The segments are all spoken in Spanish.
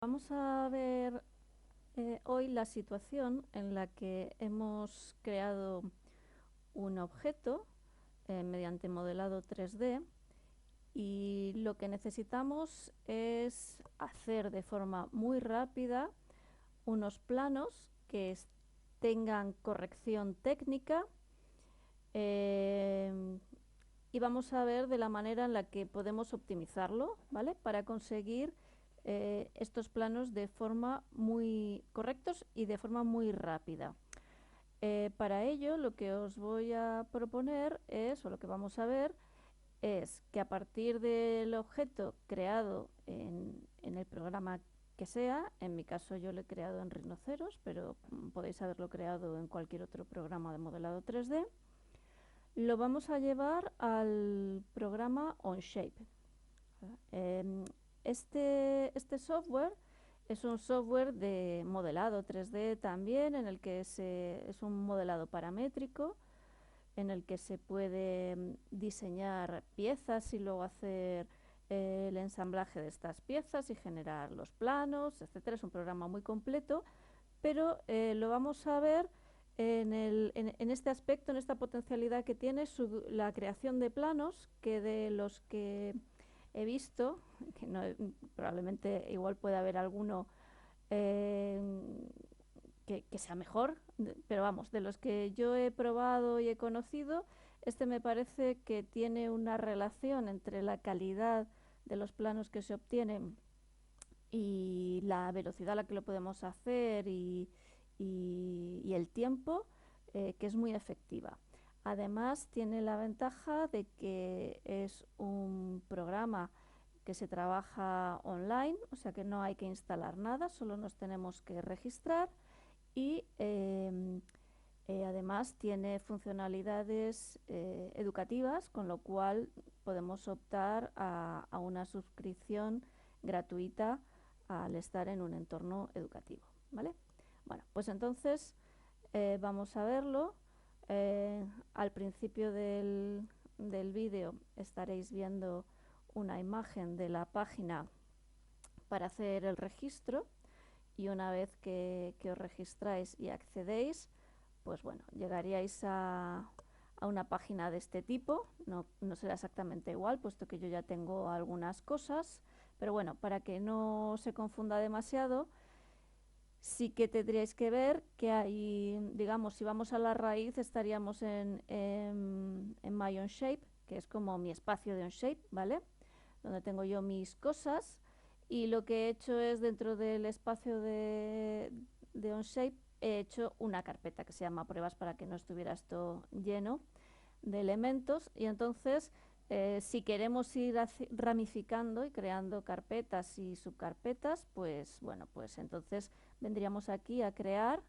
Vamos a ver hoy la situación en la que hemos creado un objeto mediante modelado 3D y lo que necesitamos es hacer de forma muy rápida unos planos que tengan corrección técnica y vamos a ver de la manera en la que podemos optimizarlo, ¿vale? Para conseguir estos planos de forma muy correctos y de forma muy rápida. Para ello, lo que os voy a proponer es, o lo que vamos a ver, es que a partir del objeto creado en el programa que sea, en mi caso yo lo he creado en Rhinoceros, pero podéis haberlo creado en cualquier otro programa de modelado 3D, lo vamos a llevar al programa Onshape. Este software es un software de modelado 3D también, en el que es un modelado paramétrico, en el que se puede diseñar piezas y luego hacer el ensamblaje de estas piezas y generar los planos, etcétera. Es un programa muy completo, pero lo vamos a ver en este aspecto, en esta potencialidad que tiene la creación de planos, que de los que he visto, que no, probablemente igual puede haber alguno eh, que sea mejor, pero vamos, de los que yo he probado y he conocido, este me parece que tiene una relación entre la calidad de los planos que se obtienen y la velocidad a la que lo podemos hacer y el tiempo, que es muy efectiva. Además, tiene la ventaja de que es un programa que se trabaja online, o sea que no hay que instalar nada, solo nos tenemos que registrar y además tiene funcionalidades educativas, con lo cual podemos optar a una suscripción gratuita al estar en un entorno educativo, ¿vale? Bueno, pues entonces vamos a verlo. Al principio del vídeo estaréis viendo una imagen de la página para hacer el registro, y una vez que os registráis y accedéis, pues bueno, llegaríais a una página de este tipo. No será exactamente igual, puesto que yo ya tengo algunas cosas, pero bueno, para que no se confunda demasiado, sí que tendríais que ver que hay, digamos, si vamos a la raíz, estaríamos en My Onshape, que es como mi espacio de Onshape, ¿vale? Donde tengo yo mis cosas, y lo que he hecho es, dentro del espacio de Onshape, he hecho una carpeta que se llama pruebas para que no estuviera esto lleno de elementos, y entonces si queremos ir ramificando y creando carpetas y subcarpetas, pues bueno, pues entonces vendríamos aquí a crear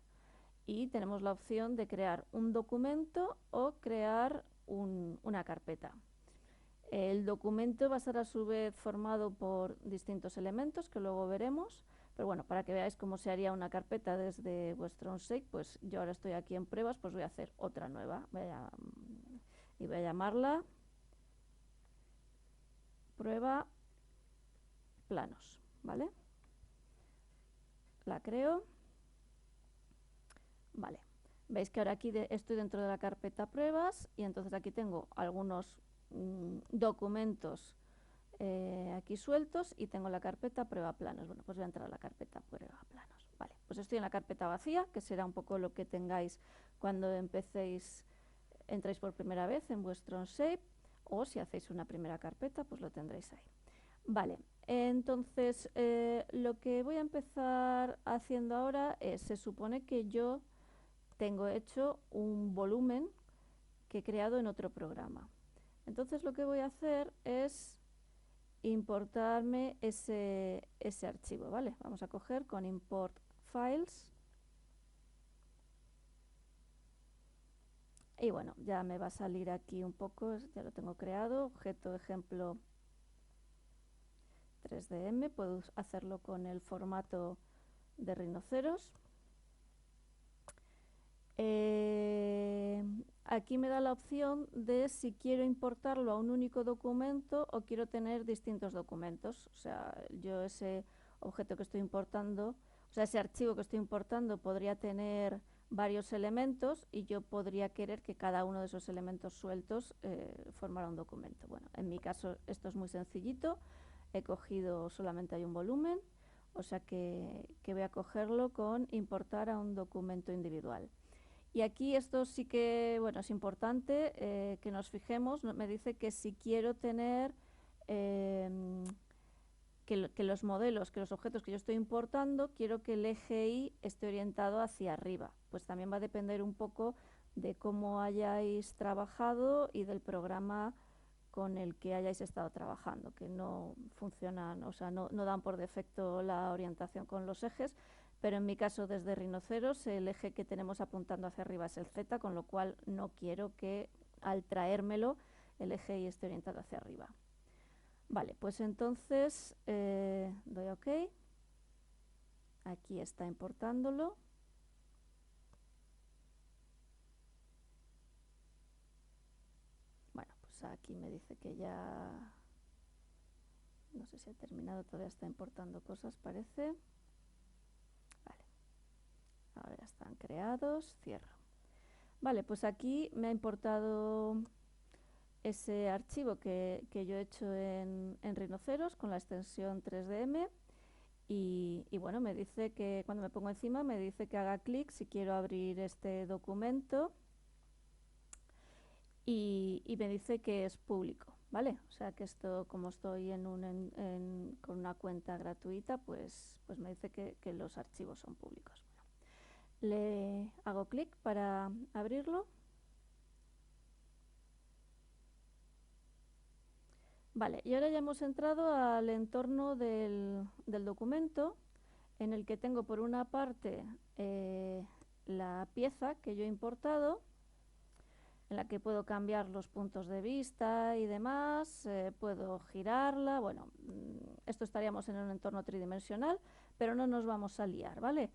y tenemos la opción de crear un documento o crear una carpeta. El documento va a estar a su vez formado por distintos elementos que luego veremos, pero bueno, para que veáis cómo se haría una carpeta desde vuestro Onshape, pues yo ahora estoy aquí en pruebas, pues voy a hacer otra nueva y voy a llamarla prueba planos, ¿vale? La creo. Vale. Veis que ahora aquí estoy dentro de la carpeta pruebas, y entonces aquí tengo algunos documentos aquí sueltos, y tengo la carpeta prueba planos. Bueno, pues voy a entrar a la carpeta prueba planos. Vale, pues estoy en la carpeta vacía, que será un poco lo que tengáis cuando entréis por primera vez en vuestro Onshape, o si hacéis una primera carpeta, pues lo tendréis ahí. Vale, entonces lo que voy a empezar haciendo ahora es, se supone que yo tengo hecho un volumen que he creado en otro programa. Entonces lo que voy a hacer es importarme ese archivo, ¿vale? Vamos a coger con import files, y bueno, ya me va a salir aquí un poco, ya lo tengo creado, objeto ejemplo 3DM, puedo hacerlo con el formato de Rhinoceros. Aquí me da la opción de si quiero importarlo a un único documento o quiero tener distintos documentos. O sea, yo ese objeto que estoy importando, o sea, ese archivo que estoy importando podría tener varios elementos y yo podría querer que cada uno de esos elementos sueltos formara un documento. Bueno, en mi caso esto es muy sencillito, he cogido solamente hay un volumen, o sea que voy a cogerlo con importar a un documento individual. Y aquí esto sí que, bueno, es importante que nos fijemos, me dice que si quiero tener que los modelos, que los objetos que yo estoy importando, quiero que el eje Y esté orientado hacia arriba. Pues también va a depender un poco de cómo hayáis trabajado y del programa con el que hayáis estado trabajando, que no funcionan, o sea, no dan por defecto la orientación con los ejes, pero en mi caso desde Rhinoceros el eje que tenemos apuntando hacia arriba es el Z, con lo cual no quiero que al traérmelo el eje Y esté orientado hacia arriba. Vale, pues entonces doy a OK. Aquí está importándolo. Bueno, pues aquí me dice que ya... No sé si ha terminado, todavía está importando cosas, parece. Vale. Ahora ya están creados, cierro. Vale, pues aquí me ha importado ese archivo que yo he hecho en Rhinoceros con la extensión 3DM y bueno, me dice que cuando me pongo encima me dice que haga clic si quiero abrir este documento y me dice que es público, ¿vale? O sea que esto, como estoy con una cuenta gratuita, pues me dice que los archivos son públicos. Bueno, le hago clic para abrirlo. Vale, y ahora ya hemos entrado al entorno del documento, en el que tengo por una parte la pieza que yo he importado, en la que puedo cambiar los puntos de vista y demás, puedo girarla, bueno, esto estaríamos en un entorno tridimensional, pero no nos vamos a liar, ¿vale?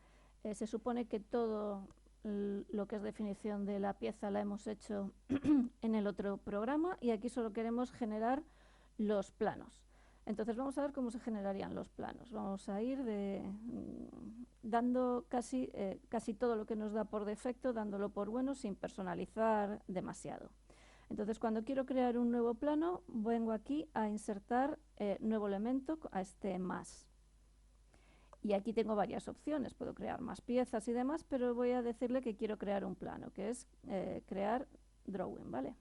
Se supone que todo lo que es definición de la pieza la hemos hecho en el otro programa y aquí solo queremos generar los planos. Entonces vamos a ver cómo se generarían los planos. Vamos a ir dando casi todo lo que nos da por defecto, dándolo por bueno sin personalizar demasiado. Entonces cuando quiero crear un nuevo plano, vengo aquí a insertar nuevo elemento, a este más. Y aquí tengo varias opciones, puedo crear más piezas y demás, pero voy a decirle que quiero crear un plano, que es crear drawing, ¿vale?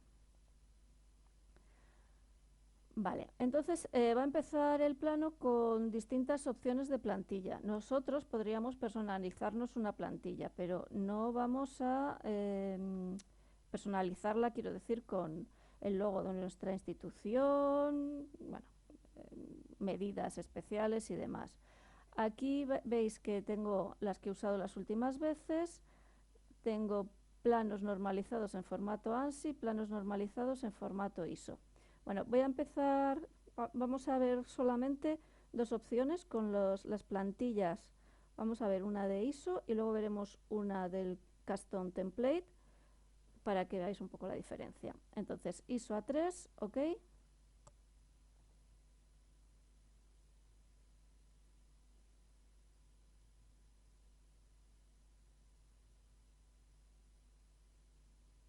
Vale, entonces va a empezar el plano con distintas opciones de plantilla. Nosotros podríamos personalizarnos una plantilla, pero no vamos a personalizarla, quiero decir, con el logo de nuestra institución, bueno, medidas especiales y demás. Aquí veis que tengo las que he usado las últimas veces, tengo planos normalizados en formato ANSI, planos normalizados en formato ISO. Bueno, voy a empezar, vamos a ver solamente dos opciones con las plantillas. Vamos a ver una de ISO y luego veremos una del Custom Template para que veáis un poco la diferencia. Entonces, ISO A3, OK.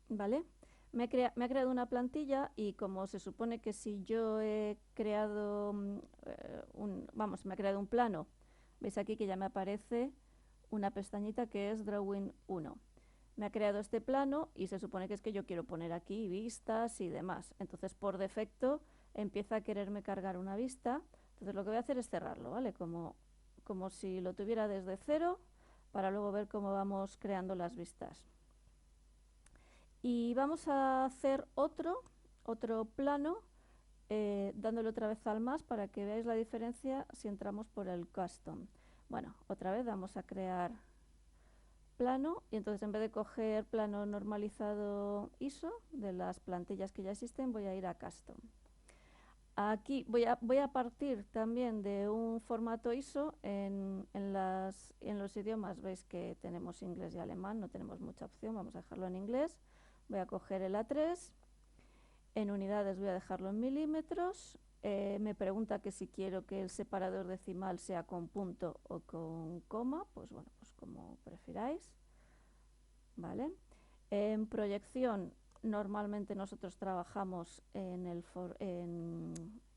¿Vale? Me ha creado una plantilla y como se supone que si yo he creado me ha creado un plano, veis aquí que ya me aparece una pestañita que es Drawing 1. Me ha creado este plano y se supone que es que yo quiero poner aquí vistas y demás. Entonces por defecto empieza a quererme cargar una vista. Entonces lo que voy a hacer es cerrarlo, ¿vale? Como si lo tuviera desde cero para luego ver cómo vamos creando las vistas. Y vamos a hacer otro plano dándole otra vez al más para que veáis la diferencia si entramos por el custom. Bueno, otra vez vamos a crear plano y entonces en vez de coger plano normalizado ISO de las plantillas que ya existen, voy a ir a custom. Aquí voy a partir también de un formato ISO. En los idiomas veis que tenemos inglés y alemán, no tenemos mucha opción, vamos a dejarlo en inglés. Voy a coger el A3, en unidades voy a dejarlo en milímetros Me pregunta que si quiero que el separador decimal sea con punto o con coma, pues bueno, pues como prefiráis, ¿vale? En proyección, normalmente nosotros trabajamos en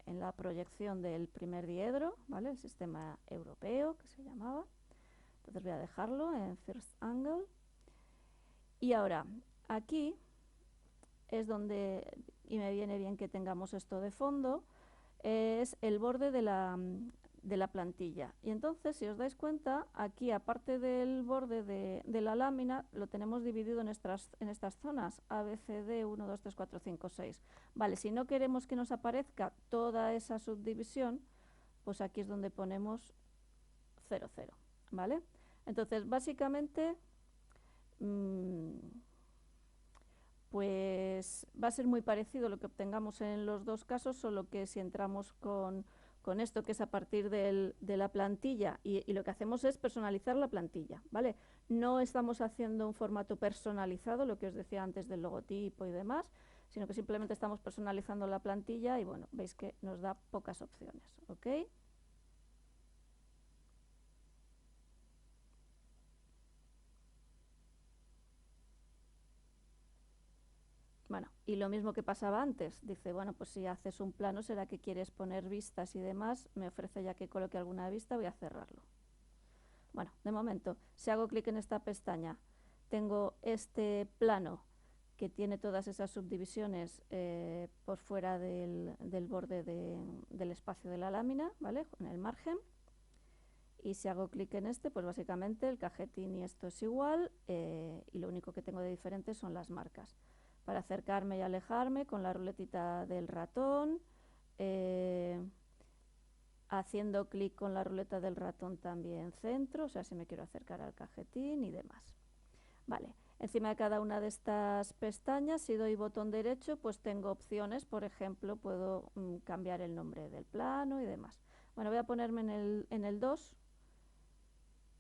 la proyección del primer diedro, ¿vale? El sistema europeo, que se llamaba. Entonces voy a dejarlo en First Angle. Y ahora, aquí es donde, y me viene bien que tengamos esto de fondo, es el borde de la plantilla. Y entonces, si os dais cuenta, aquí aparte del borde de la lámina, lo tenemos dividido en estas zonas, A, B, C, D, 1, 2, 3, 4, 5, 6. Vale, si no queremos que nos aparezca toda esa subdivisión, pues aquí es donde ponemos 0, 0, ¿vale? Entonces, básicamente, pues va a ser muy parecido lo que obtengamos en los dos casos, solo que si entramos con esto, que es a partir de la plantilla, y lo que hacemos es personalizar la plantilla, ¿vale? No estamos haciendo un formato personalizado, lo que os decía antes del logotipo y demás, sino que simplemente estamos personalizando la plantilla y, bueno, veis que nos da pocas opciones, ¿ok? Bueno, y lo mismo que pasaba antes, dice, bueno, pues si haces un plano será que quieres poner vistas y demás, me ofrece ya que coloque alguna vista, voy a cerrarlo. Bueno, de momento, si hago clic en esta pestaña, tengo este plano que tiene todas esas subdivisiones por fuera del borde del espacio de la lámina, ¿vale? Con el margen. Y si hago clic en este, pues básicamente el cajetín y esto es igual, y lo único que tengo de diferente son las marcas. Para acercarme y alejarme con la ruletita del ratón, haciendo clic con la ruleta del ratón también centro, o sea, si me quiero acercar al cajetín y demás. Vale, encima de cada una de estas pestañas, si doy botón derecho, pues tengo opciones, por ejemplo, puedo cambiar el nombre del plano y demás. Bueno, voy a ponerme en el 2,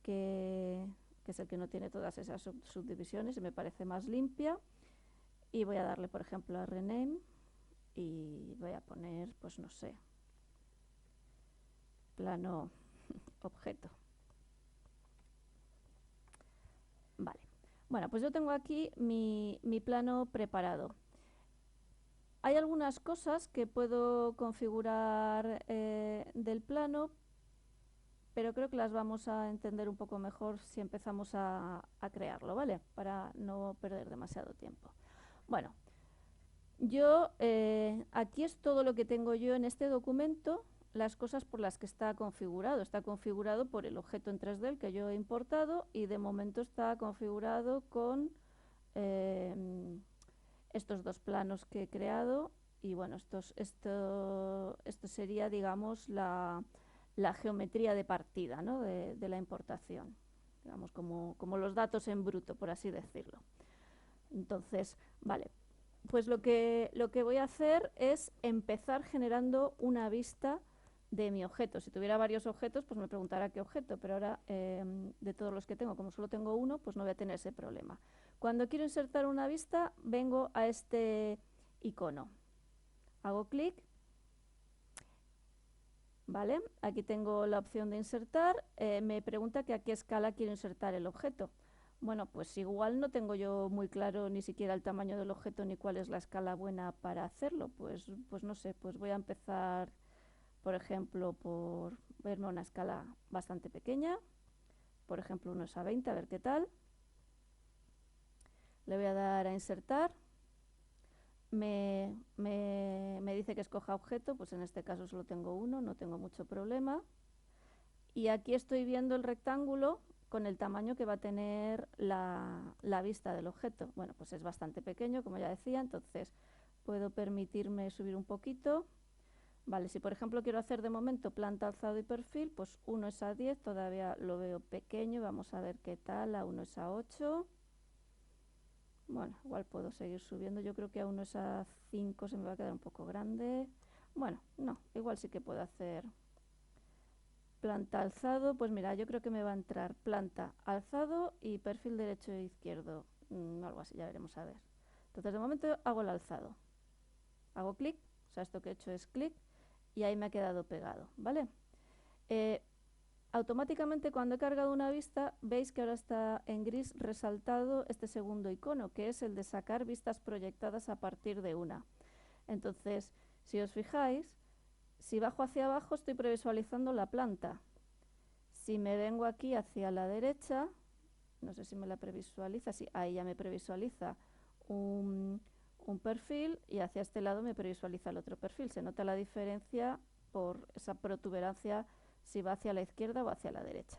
que es el que no tiene todas esas subdivisiones y me parece más limpia. Y voy a darle, por ejemplo, a Rename y voy a poner, pues no sé, plano objeto. Vale. Bueno, pues yo tengo aquí mi plano preparado. Hay algunas cosas que puedo configurar del plano, pero creo que las vamos a entender un poco mejor si empezamos a crearlo, ¿vale? Para no perder demasiado tiempo. Bueno, yo aquí es todo lo que tengo yo en este documento, las cosas por las que está configurado. Está configurado por el objeto en 3D que yo he importado y de momento está configurado con estos dos planos que he creado y bueno, esto sería, digamos, la geometría de partida, ¿no? de la importación, digamos, como los datos en bruto, por así decirlo. Entonces, vale, pues lo que voy a hacer es empezar generando una vista de mi objeto. Si tuviera varios objetos, pues me preguntará qué objeto, pero ahora de todos los que tengo, como solo tengo uno, pues no voy a tener ese problema. Cuando quiero insertar una vista, vengo a este icono. Hago clic, ¿vale? Aquí tengo la opción de insertar. Me pregunta que a qué escala quiero insertar el objeto. Bueno, pues igual no tengo yo muy claro ni siquiera el tamaño del objeto ni cuál es la escala buena para hacerlo. Pues no sé, pues voy a empezar, por ejemplo, por verme una escala bastante pequeña. Por ejemplo, 1:20, a ver qué tal. Le voy a dar a insertar. Me dice que escoja objeto, pues en este caso solo tengo uno, no tengo mucho problema. Y aquí estoy viendo el rectángulo con el tamaño que va a tener la vista del objeto. Bueno, pues es bastante pequeño, como ya decía, entonces puedo permitirme subir un poquito. Vale, si por ejemplo quiero hacer de momento planta, alzado y perfil, pues 1:10, todavía lo veo pequeño, vamos a ver qué tal, a 1:8. Bueno, igual puedo seguir subiendo, yo creo que a 1:5 se me va a quedar un poco grande. Bueno, no, igual sí que puedo hacer planta, alzado, pues mira, yo creo que me va a entrar planta, alzado y perfil derecho e izquierdo, algo así, ya veremos a ver. Entonces de momento hago el alzado, hago clic, o sea, esto que he hecho es clic, y ahí me ha quedado pegado, ¿vale? Automáticamente cuando he cargado una vista, veis que ahora está en gris resaltado este segundo icono, que es el de sacar vistas proyectadas a partir de una. Entonces, si os fijáis, si bajo hacia abajo estoy previsualizando la planta. Si me vengo aquí hacia la derecha, no sé si me la previsualiza, sí, ahí ya me previsualiza un perfil y hacia este lado me previsualiza el otro perfil. Se nota la diferencia por esa protuberancia si va hacia la izquierda o hacia la derecha.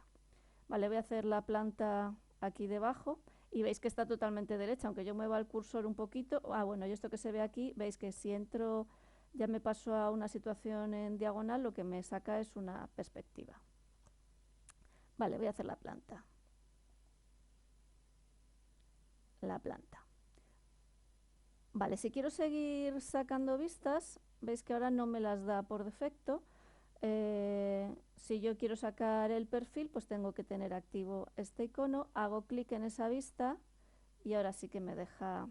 Vale, voy a hacer la planta aquí debajo y veis que está totalmente derecha, aunque yo mueva el cursor un poquito. Bueno, y esto que se ve aquí, veis que si entro, ya me paso a una situación en diagonal, lo que me saca es una perspectiva. Vale, voy a hacer la planta. La planta. Vale, si quiero seguir sacando vistas, veis que ahora no me las da por defecto. Si yo quiero sacar el perfil, pues tengo que tener activo este icono, hago clic en esa vista y ahora sí que me deja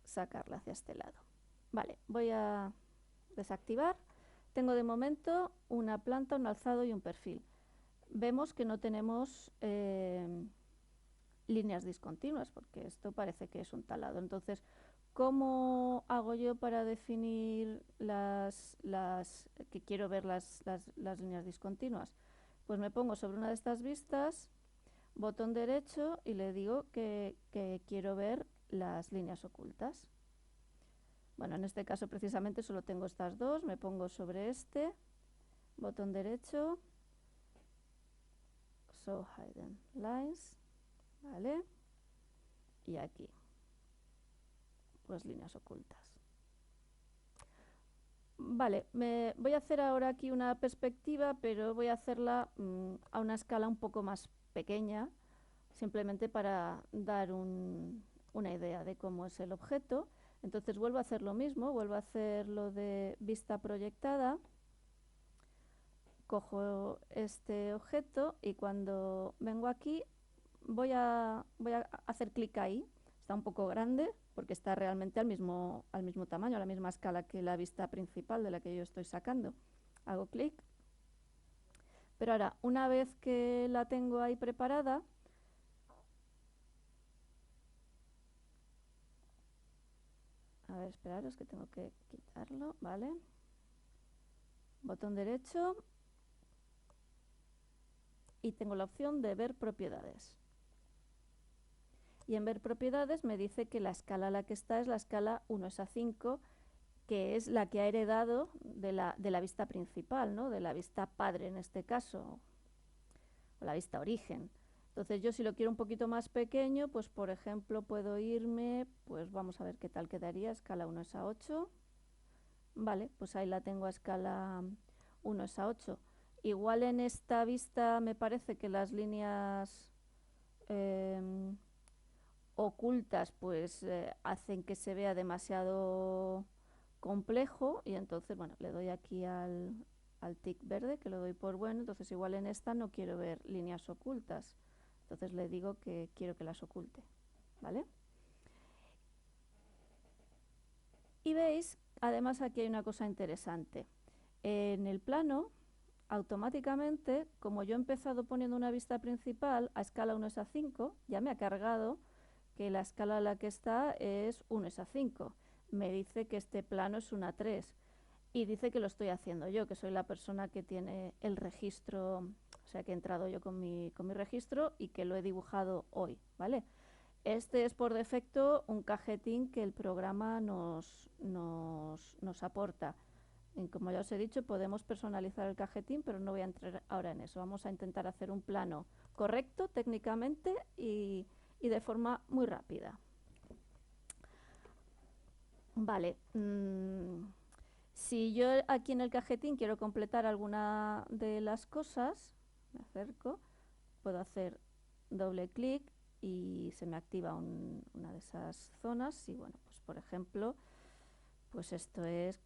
sacarla hacia este lado. Vale, voy a desactivar. Tengo de momento una planta, un alzado y un perfil. Vemos que no tenemos líneas discontinuas, porque esto parece que es un talado. Entonces, ¿cómo hago yo para definir que quiero ver las líneas discontinuas? Pues me pongo sobre una de estas vistas, botón derecho y le digo que quiero ver las líneas ocultas. Bueno, en este caso precisamente solo tengo estas dos, me pongo sobre este, botón derecho, Show Hidden Lines, ¿vale? Y aquí, pues líneas ocultas. Vale, voy a hacer ahora aquí una perspectiva, pero voy a hacerla a una escala un poco más pequeña, simplemente para dar una idea de cómo es el objeto. Entonces vuelvo a hacer lo mismo, vuelvo a hacer lo de vista proyectada, cojo este objeto y cuando vengo aquí voy a hacer clic ahí. Está un poco grande porque está realmente al mismo tamaño, a la misma escala que la vista principal de la que yo estoy sacando. Hago clic. Pero ahora, una vez que la tengo ahí preparada, a ver, esperaros que tengo que quitarlo, ¿vale? Botón derecho y tengo la opción de ver propiedades. Y en ver propiedades me dice que la escala a la que está es la escala 1:5, que es la que ha heredado de la vista principal, ¿no? De la vista padre en este caso, o la vista origen. Entonces yo si lo quiero un poquito más pequeño, pues por ejemplo puedo irme, pues vamos a ver qué tal quedaría, escala 1:8. Vale, pues ahí la tengo a escala 1:8. Igual en esta vista me parece que las líneas ocultas pues hacen que se vea demasiado complejo y entonces, bueno, le doy aquí al tic verde, que lo doy por bueno, entonces igual en esta no quiero ver líneas ocultas, entonces le digo que quiero que las oculte, ¿vale? Y veis, además aquí hay una cosa interesante. En el plano, automáticamente, como yo he empezado poniendo una vista principal a escala 1:5, ya me ha cargado que la escala a la que está es 1:5. Me dice que este plano es 1:3 y dice que lo estoy haciendo yo, que soy la persona que tiene el registro, o sea que he entrado yo con mi registro y que lo he dibujado hoy, ¿vale? Este es por defecto un cajetín que el programa nos aporta. Y como ya os he dicho, podemos personalizar el cajetín, pero no voy a entrar ahora en eso. Vamos a intentar hacer un plano correcto técnicamente y de forma muy rápida. Vale. Si yo aquí en el cajetín quiero completar alguna de las cosas, me acerco, puedo hacer doble clic y se me activa una de esas zonas. Y bueno, pues por ejemplo, pues esto es,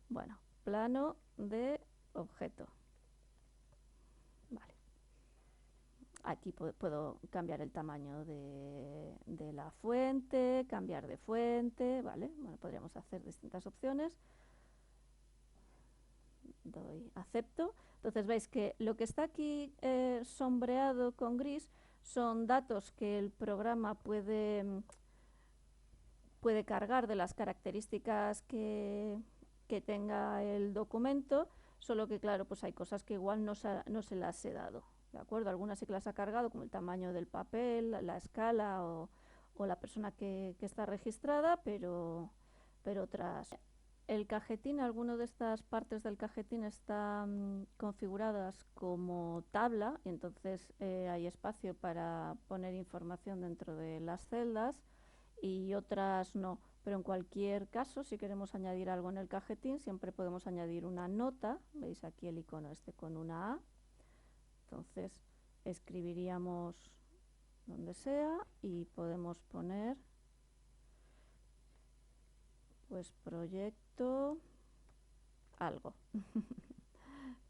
bueno, plano de objeto. Vale. Aquí puedo cambiar el tamaño de la fuente, cambiar de fuente, ¿vale? Bueno, podríamos hacer distintas opciones. Doy acepto. Entonces veis que lo que está aquí sombreado con gris son datos que el programa puede cargar de las características que tenga el documento, solo que claro, pues hay cosas que igual no se las he dado, ¿de acuerdo? Algunas sí que las ha cargado, como el tamaño del papel, la escala o la persona que está registrada, pero otras. El cajetín, algunas de estas partes del cajetín están configuradas como tabla, y entonces hay espacio para poner información dentro de las celdas, y otras no. Pero en cualquier caso, si queremos añadir algo en el cajetín, siempre podemos añadir una nota. Veis aquí el icono este con una A. Entonces escribiríamos donde sea y podemos poner pues proyecto algo.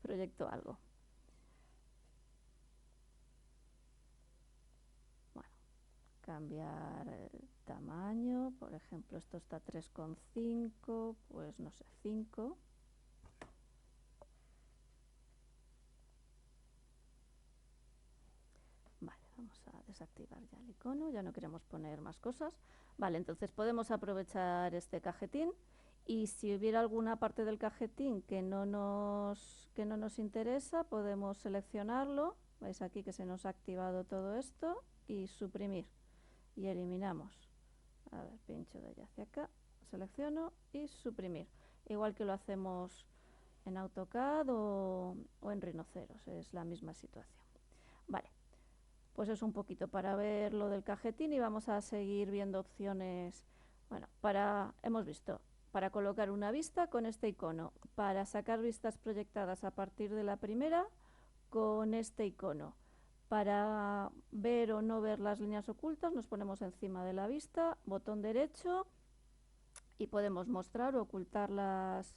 Proyecto algo. Bueno, cambiar el tamaño, por ejemplo, esto está 3,5, pues no sé, 5. Vale, vamos a desactivar ya el icono, ya no queremos poner más cosas. Vale, entonces podemos aprovechar este cajetín, y si hubiera alguna parte del cajetín que no nos interesa, podemos seleccionarlo. Veis aquí que se nos ha activado todo esto, y suprimir, y eliminamos. A ver, pincho de allá hacia acá, selecciono y suprimir. Igual que lo hacemos en AutoCAD o en Rhinoceros, es la misma situación. Vale, pues es un poquito para ver lo del cajetín, y vamos a seguir viendo opciones. Bueno, hemos visto para colocar una vista con este icono, para sacar vistas proyectadas a partir de la primera con este icono. Para ver o no ver las líneas ocultas, nos ponemos encima de la vista, botón derecho, y podemos mostrar o ocultar las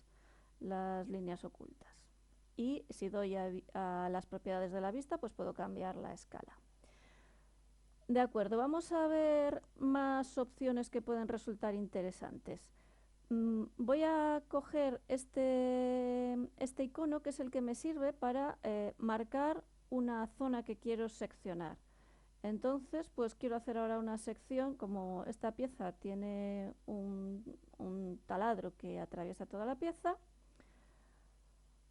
líneas ocultas. Y si doy a las propiedades de la vista, pues puedo cambiar la escala. De acuerdo, vamos a ver más opciones que pueden resultar interesantes. Voy a coger este icono, que es el que me sirve para marcar una zona que quiero seccionar. Entonces, pues quiero hacer ahora una sección. Como esta pieza tiene un taladro que atraviesa toda la pieza,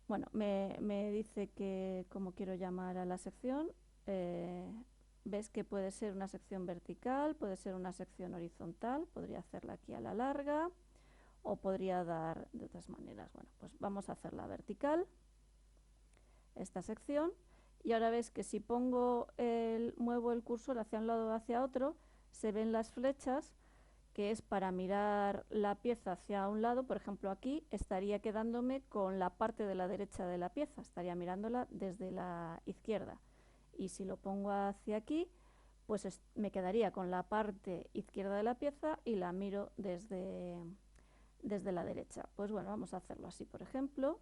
bueno, me dice que cómo quiero llamar a la sección. Ves que puede ser una sección vertical, puede ser una sección horizontal, podría hacerla aquí a la larga, o podría dar de otras maneras. Bueno, pues vamos a hacerla vertical, esta sección, y ahora ves que si muevo el cursor hacia un lado o hacia otro, se ven las flechas, que es para mirar la pieza hacia un lado. Por ejemplo, aquí estaría quedándome con la parte de la derecha de la pieza, estaría mirándola desde la izquierda. Y si lo pongo hacia aquí, pues me quedaría con la parte izquierda de la pieza y la miro desde la derecha. Pues bueno, vamos a hacerlo así, por ejemplo.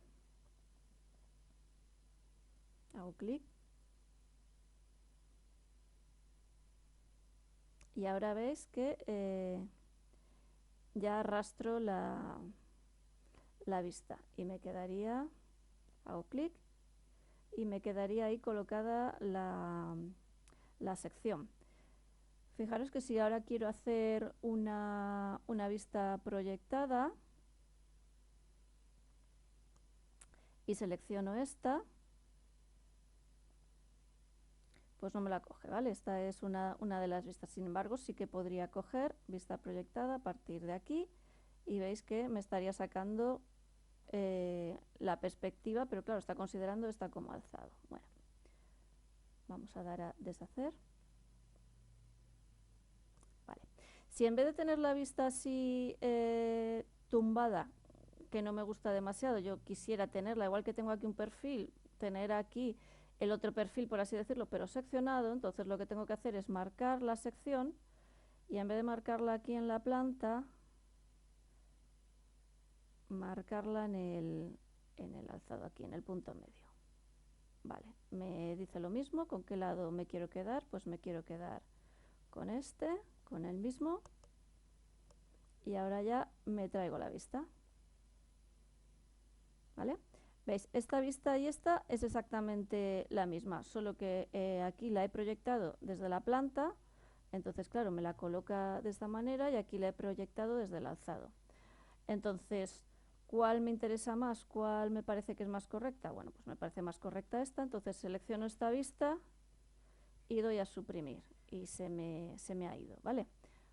Hago clic. Y ahora veis que ya arrastro la vista, y me quedaría, hago clic, y me quedaría ahí colocada la sección. Fijaros que si ahora quiero hacer una vista proyectada y selecciono esta, pues no me la coge, ¿vale? Esta es una de las vistas. Sin embargo, sí que podría coger vista proyectada a partir de aquí, y veis que me estaría sacando la perspectiva, pero claro, está considerando esta como alzado. Bueno, vamos a dar a deshacer. Vale. Si en vez de tener la vista así tumbada, que no me gusta demasiado, yo quisiera tenerla, igual que tengo aquí un perfil, tener aquí el otro perfil, por así decirlo, pero seccionado, entonces lo que tengo que hacer es marcar la sección, y en vez de marcarla aquí en la planta, marcarla en el alzado, aquí en el punto medio. Vale, me dice lo mismo, ¿con qué lado me quiero quedar? Pues me quiero quedar con este, con el mismo. Y ahora ya me traigo la vista. ¿Vale? ¿Veis? Esta vista y esta es exactamente la misma, solo que aquí la he proyectado desde la planta, entonces claro, me la coloca de esta manera y aquí la he proyectado desde el alzado. Entonces, ¿cuál me interesa más? ¿Cuál me parece que es más correcta? Bueno, pues me parece más correcta esta, entonces selecciono esta vista y doy a suprimir y se me ha ido, ¿vale?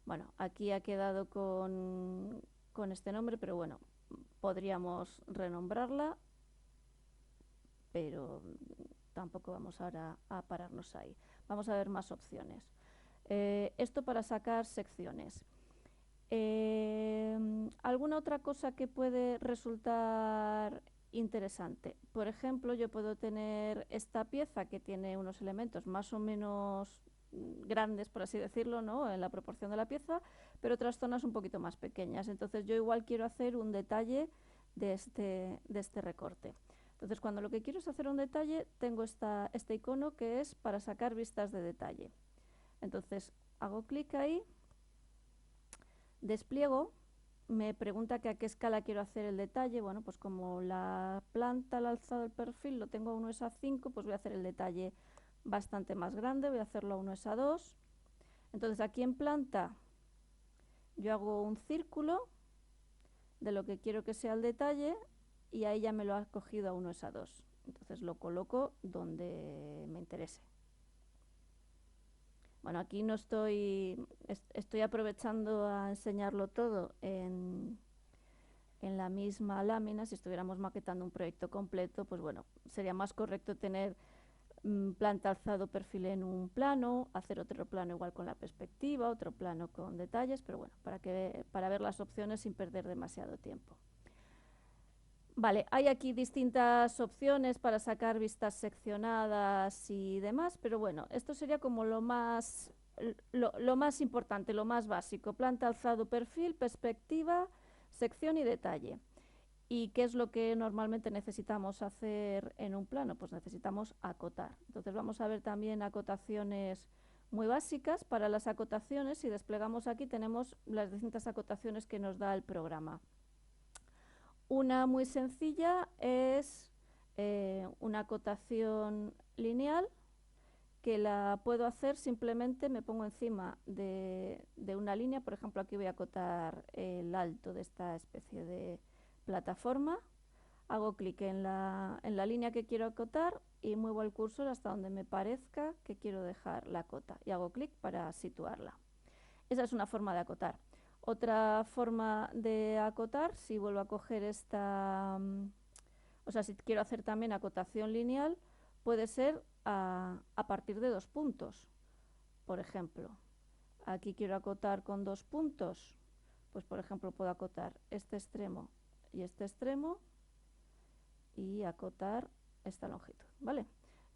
Bueno, aquí ha quedado con este nombre, pero bueno, podríamos renombrarla, pero tampoco vamos ahora a pararnos ahí. Vamos a ver más opciones. Esto para sacar secciones. ¿Alguna otra cosa que puede resultar interesante? Por ejemplo, yo puedo tener esta pieza que tiene unos elementos más o menos grandes, por así decirlo, ¿no? En la proporción de la pieza, pero otras zonas un poquito más pequeñas. Entonces yo igual quiero hacer un detalle de este recorte. Entonces cuando lo que quiero es hacer un detalle, tengo este icono que es para sacar vistas de detalle. Entonces hago clic ahí, despliego, me pregunta que a qué escala quiero hacer el detalle. Bueno, pues como la planta, el alzado del perfil lo tengo a 1:5, pues voy a hacer el detalle bastante más grande, voy a hacerlo a 1:2. Entonces aquí en planta yo hago un círculo de lo que quiero que sea el detalle y ahí ya me lo ha cogido a 1:2. Entonces lo coloco donde me interese. Bueno, aquí no estoy aprovechando a enseñarlo todo en la misma lámina. Si estuviéramos maquetando un proyecto completo, pues bueno, sería más correcto tener planta, alzado, perfil en un plano, hacer otro plano igual con la perspectiva, otro plano con detalles, pero bueno, para ver las opciones sin perder demasiado tiempo. Vale, hay aquí distintas opciones para sacar vistas seccionadas y demás, pero bueno, esto sería como lo más importante, lo más básico: planta, alzado, perfil, perspectiva, sección y detalle. ¿Y qué es lo que normalmente necesitamos hacer en un plano? Pues necesitamos acotar. Entonces vamos a ver también acotaciones muy básicas. Para las acotaciones, si desplegamos aquí, tenemos las distintas acotaciones que nos da el programa. Una muy sencilla es una acotación lineal, que la puedo hacer simplemente, me pongo encima de una línea. Por ejemplo, aquí voy a acotar el alto de esta especie de plataforma. Hago clic en la línea que quiero acotar y muevo el cursor hasta donde me parezca que quiero dejar la cota y hago clic para situarla. Esa es una forma de acotar. Otra forma de acotar, si vuelvo a coger esta, o sea, si quiero hacer también acotación lineal, puede ser a partir de 2 puntos. Por ejemplo, aquí quiero acotar con 2 puntos, pues por ejemplo puedo acotar este extremo y este extremo y acotar esta longitud, ¿vale?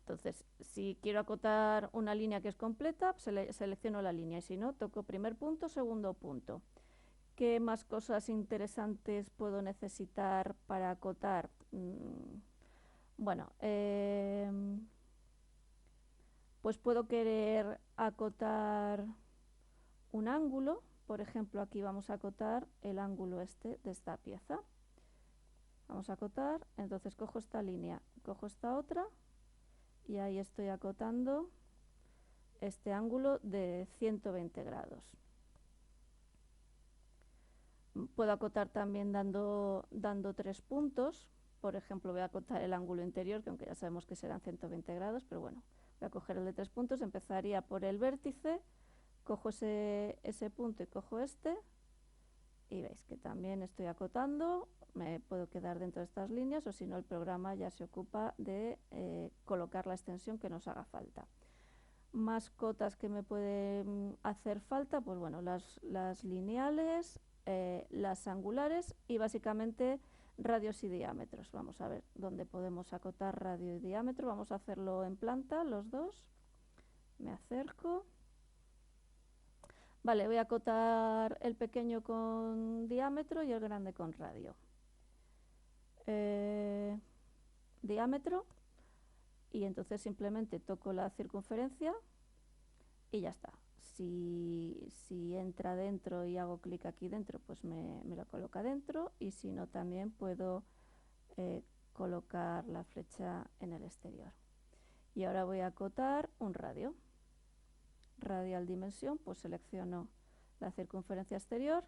Entonces, si quiero acotar una línea que es completa, selecciono la línea, y si no, toco primer punto, segundo punto. ¿Qué más cosas interesantes puedo necesitar para acotar? Bueno, pues puedo querer acotar un ángulo. Por ejemplo, aquí vamos a acotar el ángulo este de esta pieza. Vamos a acotar, entonces cojo esta línea, cojo esta otra y ahí estoy acotando este ángulo de 120 grados. Puedo acotar también dando 3 puntos. Por ejemplo, voy a acotar el ángulo interior, que aunque ya sabemos que serán 120 grados, pero bueno, voy a coger el de 3 puntos, empezaría por el vértice, cojo ese punto y cojo este, y veis que también estoy acotando. Me puedo quedar dentro de estas líneas, o si no, el programa ya se ocupa de colocar la extensión que nos haga falta. Más cotas que me pueden hacer falta, pues bueno, las lineales, las angulares y básicamente radios y diámetros. Vamos a ver dónde podemos acotar radio y diámetro. Vamos a hacerlo en planta, los dos. Me acerco. Vale, voy a acotar el pequeño con diámetro y el grande con radio. Diámetro. y entonces simplemente toco la circunferencia y ya está. Si entra dentro y hago clic aquí dentro, pues me lo coloca dentro, y si no, también puedo colocar la flecha en el exterior. Y ahora voy a acotar un radio. Radial dimensión, pues selecciono la circunferencia exterior,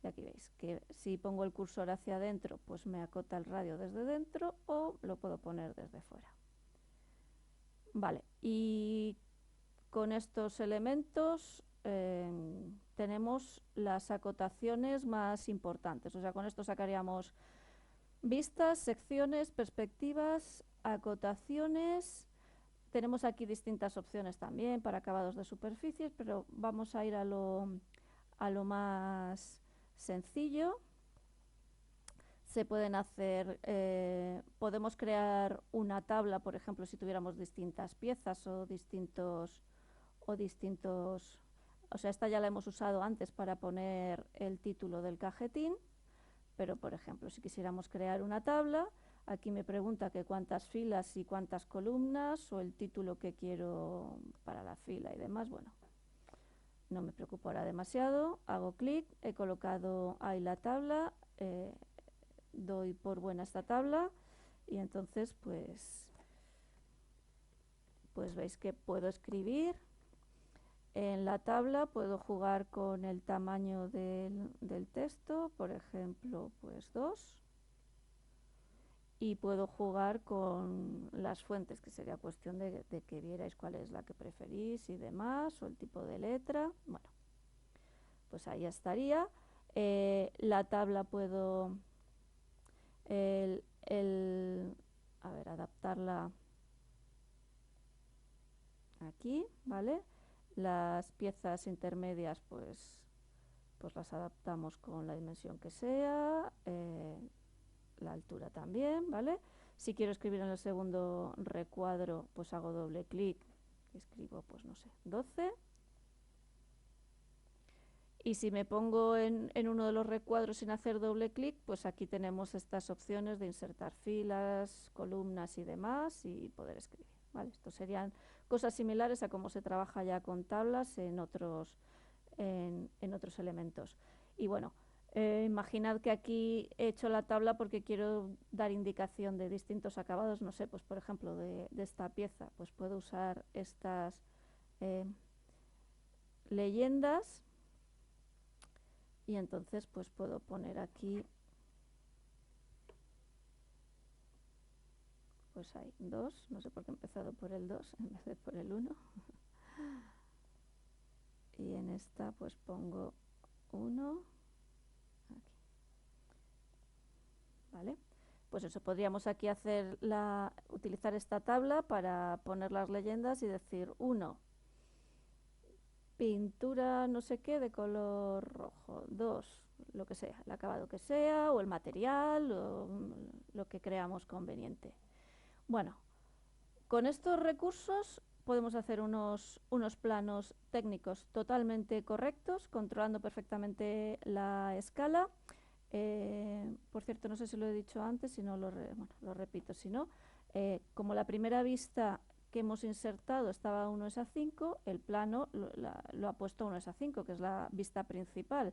y aquí veis que si pongo el cursor hacia adentro, pues me acota el radio desde dentro, o lo puedo poner desde fuera. Vale, y con estos elementos tenemos las acotaciones más importantes. O sea, con esto sacaríamos vistas, secciones, perspectivas, acotaciones. Tenemos aquí distintas opciones también para acabados de superficies, pero vamos a ir a lo más sencillo. Se pueden hacer, podemos crear una tabla, por ejemplo, si tuviéramos distintas piezas o distintos, o sea, esta ya la hemos usado antes para poner el título del cajetín, pero por ejemplo, si quisiéramos crear una tabla, aquí me pregunta que cuántas filas y cuántas columnas, o el título que quiero para la fila y demás. Bueno, no me preocupo ahora demasiado, hago clic, he colocado ahí la tabla, doy por buena esta tabla, y entonces pues veis que puedo escribir. En la tabla puedo jugar con el tamaño del texto, por ejemplo, pues 2. Y puedo jugar con las fuentes, que sería cuestión de que vierais cuál es la que preferís y demás, o el tipo de letra. Bueno, pues ahí estaría. La tabla puedo adaptarla aquí, ¿vale? Las piezas intermedias pues las adaptamos con la dimensión que sea, la altura también, ¿vale? Si quiero escribir en el segundo recuadro, pues hago doble clic, escribo, pues no sé, 12. Y si me pongo en uno de los recuadros sin hacer doble clic, pues aquí tenemos estas opciones de insertar filas, columnas y demás, y poder escribir, ¿vale? Estos serían cosas similares a cómo se trabaja ya con tablas en otros elementos. Y bueno, imaginad que aquí he hecho la tabla porque quiero dar indicación de distintos acabados, no sé, pues por ejemplo de esta pieza, pues puedo usar estas leyendas, y entonces pues puedo poner aquí, pues hay 2, no sé por qué he empezado por el 2 en vez de por el 1. Y en esta pues pongo 1, aquí. ¿Vale? Pues eso, podríamos aquí utilizar esta tabla para poner las leyendas y decir 1, pintura no sé qué de color rojo, 2, lo que sea, el acabado que sea, o el material, o lo que creamos conveniente. Bueno, con estos recursos podemos hacer unos planos técnicos totalmente correctos, controlando perfectamente la escala. Por cierto, no sé si lo he dicho antes, si no lo repito, si no, como la primera vista que hemos insertado estaba a 1:5, el plano lo ha puesto a 1:5, que es la vista principal.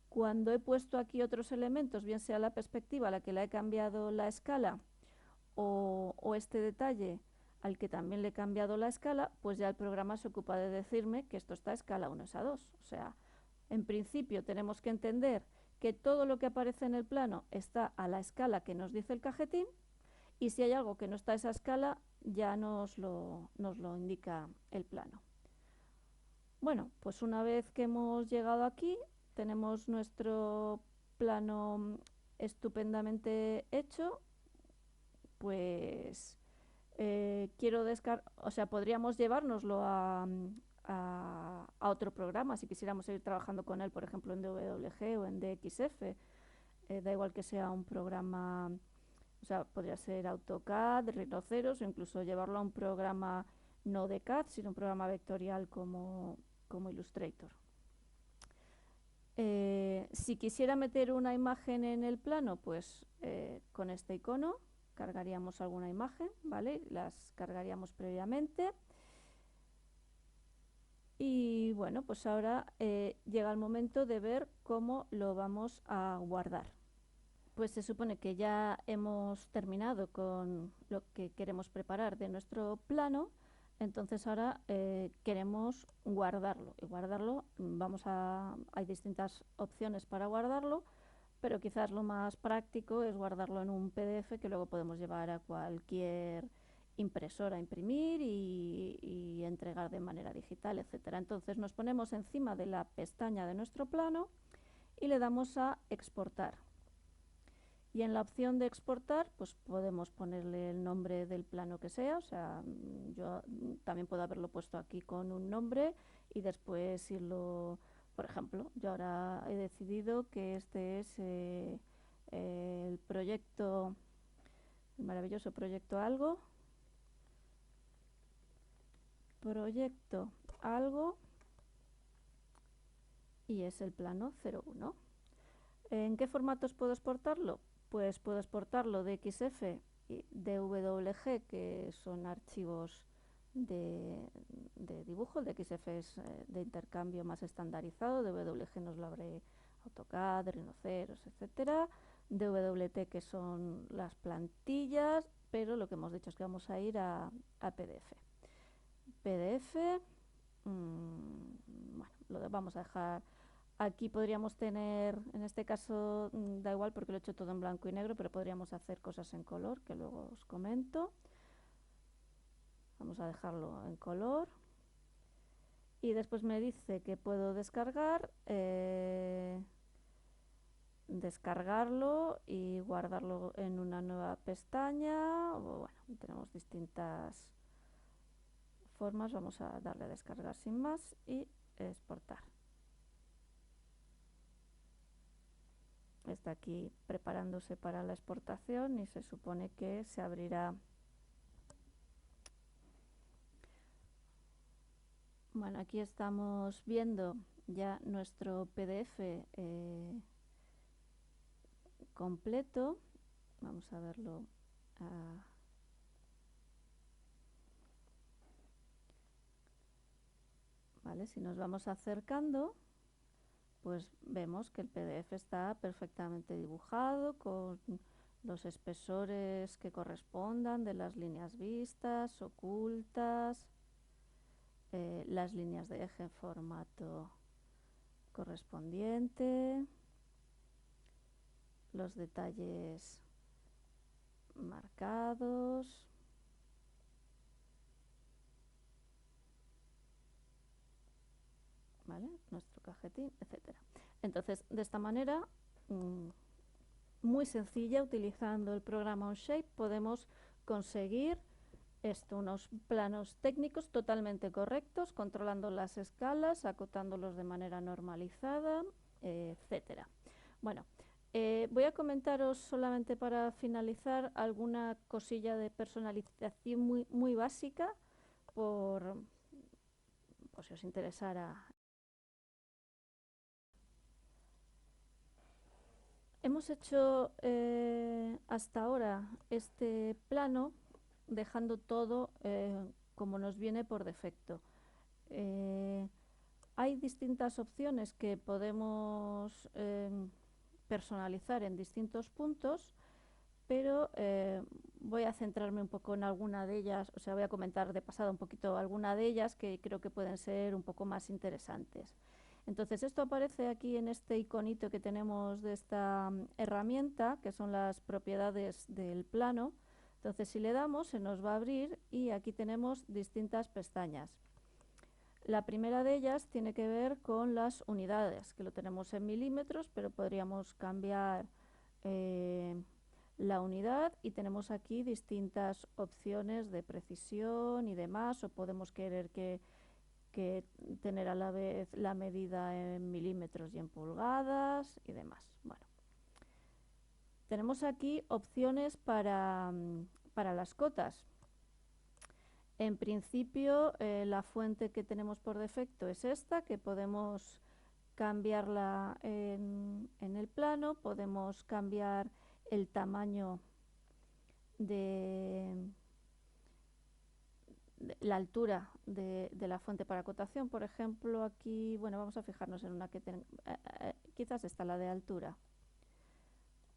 Cuando he puesto aquí otros elementos, bien sea la perspectiva a la que le he cambiado la escala, o este detalle al que también le he cambiado la escala, pues ya el programa se ocupa de decirme que esto está a escala 1:2. O sea, en principio tenemos que entender que todo lo que aparece en el plano está a la escala que nos dice el cajetín, y si hay algo que no está a esa escala, ya nos lo indica el plano. Bueno, pues una vez que hemos llegado aquí, tenemos nuestro plano estupendamente hecho. Pues quiero o sea, podríamos llevárnoslo a otro programa si quisiéramos seguir trabajando con él, por ejemplo en DWG o en DXF. Da igual que sea un programa, o sea, podría ser AutoCAD, Rhinoceros, o incluso llevarlo a un programa no de CAD, sino un programa vectorial como Illustrator. Si quisiera meter una imagen en el plano, pues con este icono cargaríamos alguna imagen, ¿vale? Las cargaríamos previamente. Y bueno, pues ahora llega el momento de ver cómo lo vamos a guardar. Pues se supone que ya hemos terminado con lo que queremos preparar de nuestro plano, entonces ahora queremos guardarlo. Y guardarlo, hay distintas opciones para guardarlo, pero quizás lo más práctico es guardarlo en un PDF que luego podemos llevar a cualquier impresora a imprimir y entregar de manera digital, etcétera. Entonces nos ponemos encima de la pestaña de nuestro plano y le damos a exportar. Y en la opción de exportar, pues podemos ponerle el nombre del plano que sea, o sea, yo también puedo haberlo puesto aquí con un nombre y después irlo, por ejemplo, yo ahora he decidido que este es el proyecto, el maravilloso proyecto algo, y es el plano 01. ¿En qué formatos puedo exportarlo? Pues puedo exportarlo de XF y DWG, que son archivos de dibujo. El de XF es de intercambio más estandarizado, DWG nos lo abre AutoCAD, Rhinoceros, etcétera. DWT, que son las plantillas, pero lo que hemos dicho es que vamos a ir a PDF. PDF, bueno, lo vamos a dejar. Aquí podríamos tener, en este caso da igual porque lo he hecho todo en blanco y negro, pero podríamos hacer cosas en color, que luego os comento. Vamos a dejarlo en color. Y después me dice que puedo descargarlo y guardarlo en una nueva pestaña. Bueno, tenemos distintas formas. Vamos a darle a descargar sin más y exportar. Está aquí preparándose para la exportación y se supone que se abrirá. Bueno, aquí estamos viendo ya nuestro PDF completo. Vamos a verlo. Vale, si nos vamos acercando, pues vemos que el PDF está perfectamente dibujado con los espesores que correspondan de las líneas vistas, ocultas, las líneas de eje en formato correspondiente, los detalles marcados, ¿vale? Nuestro cajetín, etcétera. Entonces, de esta manera, muy sencilla, utilizando el programa Onshape, podemos conseguir unos planos técnicos totalmente correctos, controlando las escalas, acotándolos de manera normalizada, etcétera. Bueno, voy a comentaros solamente para finalizar alguna cosilla de personalización muy básica, por si os interesara. Hemos hecho hasta ahora este plano dejando todo como nos viene por defecto. Hay distintas opciones que podemos personalizar en distintos puntos, pero voy a centrarme un poco en alguna de ellas, o sea, voy a comentar de pasada un poquito alguna de ellas que creo que pueden ser un poco más interesantes. Entonces, esto aparece aquí en este iconito que tenemos de esta herramienta, que son las propiedades del plano. Entonces, si le damos, se nos va a abrir y aquí tenemos distintas pestañas. La primera de ellas tiene que ver con las unidades, que lo tenemos en milímetros, pero podríamos cambiar la unidad y tenemos aquí distintas opciones de precisión y demás, o podemos querer que tener a la vez la medida en milímetros y en pulgadas y demás. Bueno, tenemos aquí opciones para las cotas. En principio, la fuente que tenemos por defecto es esta, que podemos cambiarla en el plano, podemos cambiar el tamaño de la altura de la fuente para acotación. Por ejemplo, aquí, bueno, vamos a fijarnos en una que quizás esta, la de altura,